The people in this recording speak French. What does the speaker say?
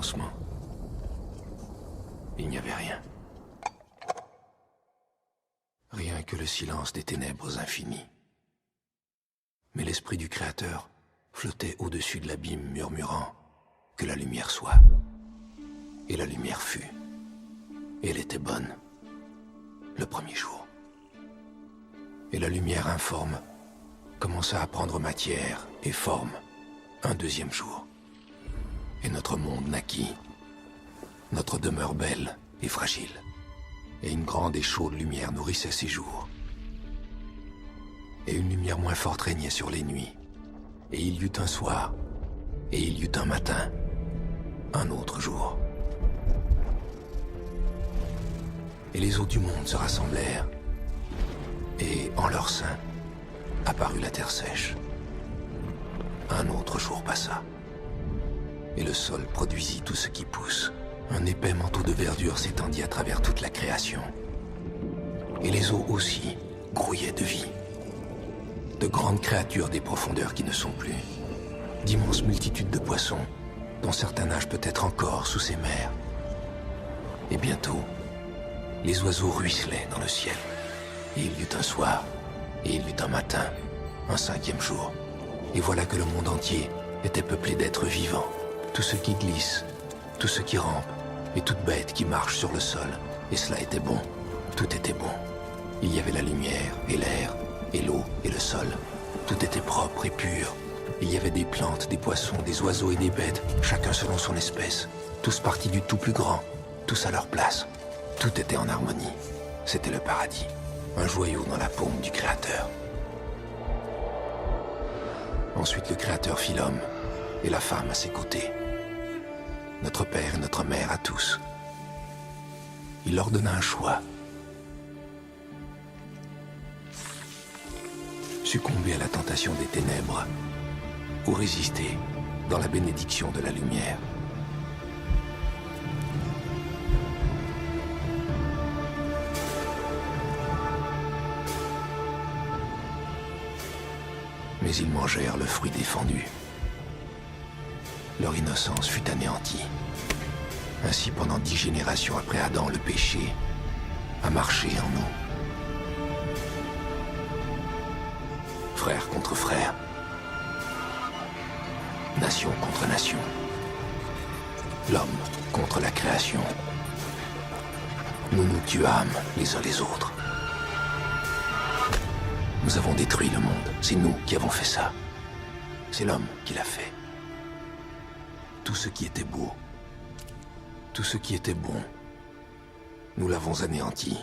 commencement. Il n'y avait rien. Rien que le silence des ténèbres infinies. Mais l'esprit du Créateur flottait au-dessus de l'abîme, murmurant que la lumière soit. Et la lumière fut. Et elle était bonne. Le premier jour. Et la lumière informe commença à prendre matière et forme un deuxième jour. Et notre monde naquit. Notre demeure belle et fragile. Et une grande et chaude lumière nourrissait ses jours. Et une lumière moins forte régnait sur les nuits. Et il y eut un soir, et il y eut un matin, un autre jour. Et les eaux du monde se rassemblèrent, et en leur sein apparut la terre sèche. Un autre jour passa, et le sol produisit tout ce qui pousse. Un épais manteau de verdure s'étendit à travers toute la création. Et les eaux aussi grouillaient de vie. De grandes créatures des profondeurs qui ne sont plus. D'immenses multitudes de poissons, dont certains nagent peut-être encore sous ces mers. Et bientôt, les oiseaux ruisselaient dans le ciel. Et il y eut un soir, et il y eut un matin, un cinquième jour. Et voilà que le monde entier était peuplé d'êtres vivants. Tout ce qui glisse, tout ce qui rampe, et toute bête qui marche sur le sol. Et cela était bon, tout était bon. Il y avait la lumière, et l'air, et l'eau, et le sol. Tout était propre et pur. Il y avait des plantes, des poissons, des oiseaux et des bêtes, chacun selon son espèce. Tous partis du tout plus grand, tous à leur place. Tout était en harmonie. C'était le paradis, un joyau dans la paume du Créateur. Ensuite le Créateur fit l'homme, et la femme à ses côtés. Notre père et notre mère à tous. Il leur donna un choix. Succomber à la tentation des ténèbres, ou résister dans la bénédiction de la lumière. Mais ils mangèrent le fruit défendu. Leur innocence fut anéantie. Ainsi, pendant 10 générations après Adam, le péché a marché en nous. Frère contre frère. Nation contre nation. L'homme contre la création. Nous nous tuâmes les uns les autres. Nous avons détruit le monde. C'est nous qui avons fait ça. C'est l'homme qui l'a fait. Tout ce qui était beau, tout ce qui était bon, nous l'avons anéanti.